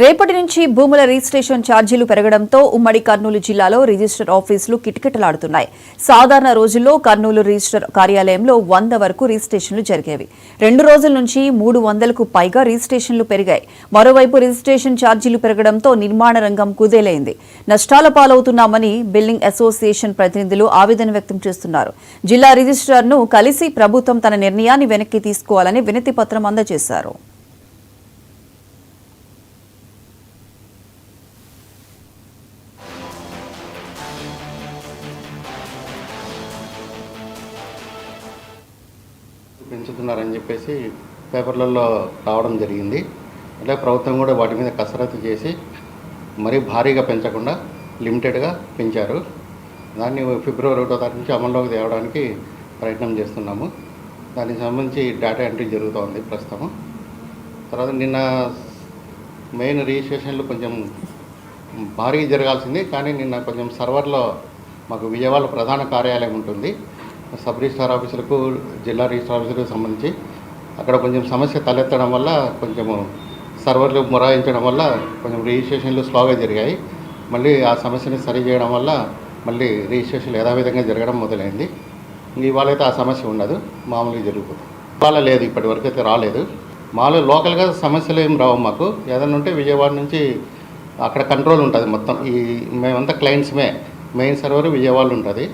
రేపటి నుంచి భూముల రిజిస్ట్రేషన్ ఛార్జీలు పెరగడంతో ఉమ్మడి కర్నూలు జిల్లాలో రిజిస్టర్ ఆఫీసులు కిటకిటలాడుతున్నాయి. సాధారణ రోజుల్లో కర్నూలు రిజిస్టర్ కార్యాలయంలో 100 వరకు రిజిస్ట్రేషన్లు జరిగేవి. 2 రోజుల నుంచి 300కు పైగా రిజిస్ట్రేషన్లు పెరిగాయి. మరోవైపు రిజిస్ట్రేషన్ ఛార్జీలు పెరగడంతో నిర్మాణ రంగం కుదేలైంది. నష్టాల పాలవుతున్నామని బిల్డింగ్ అసోసియేషన్ ప్రతినిధులు ఆవేదన వ్యక్తం చేస్తున్నారు. జిల్లా రిజిస్ట్రార్ను కలిసి ప్రభుత్వం తన నిర్ణయాన్ని వెనక్కి తీసుకోవాలని వినతి పత్రం అందజేశారు. పెంచుతున్నారని చెప్పేసి పేపర్లలో రావడం జరిగింది. అలాగే ప్రభుత్వం కూడా వాటి మీద కసరత్తు చేసి మరీ భారీగా పెంచకుండా లిమిటెడ్గా పెంచారు. దాన్ని ఫిబ్రవరి 1వ తారీఖు నుంచి అమల్లోకి తేవడానికి ప్రయత్నం చేస్తున్నాము. దానికి సంబంధించి డేటా ఎంట్రీ జరుగుతోంది ప్రస్తుతం. తర్వాత నిన్న మెయిన్ రిజిస్ట్రేషన్లు కొంచెం భారీగా జరగాల్సింది, కానీ నిన్న కొంచెం సర్వర్లో మాకు విజయవాడ ప్రధాన కార్యాలయం ఉంటుంది, సబ్ రిజిస్ట్రార్ ఆఫీసులకు జిల్లా రిజిస్ట్రార్ ఆఫీసులకు సంబంధించి అక్కడ కొంచెం సమస్య తలెత్తడం వల్ల కొంచెము సర్వర్లు మొరాయించడం వల్ల కొంచెం రిజిస్ట్రేషన్లు స్లోగా జరిగాయి. మళ్ళీ ఆ సమస్యని సరి చేయడం వల్ల మళ్ళీ రిజిస్ట్రేషన్లు యథావిధంగా జరగడం మొదలైంది. ఇవాళ అయితే ఆ సమస్య ఉండదు, మామూలుగా జరిగిపోతుంది. ఇవాళ లేదు, ఇప్పటి వరకు అయితే రాలేదు. మామూలుగా లోకల్గా సమస్యలు ఏం రావు మాకు. ఏదైనా ఉంటే విజయవాడ నుంచి అక్కడ కంట్రోల్ ఉంటుంది మొత్తం. మేమంతా క్లయింట్స్మే, మెయిన్ సర్వర్ విజయవాడలో ఉంటుంది.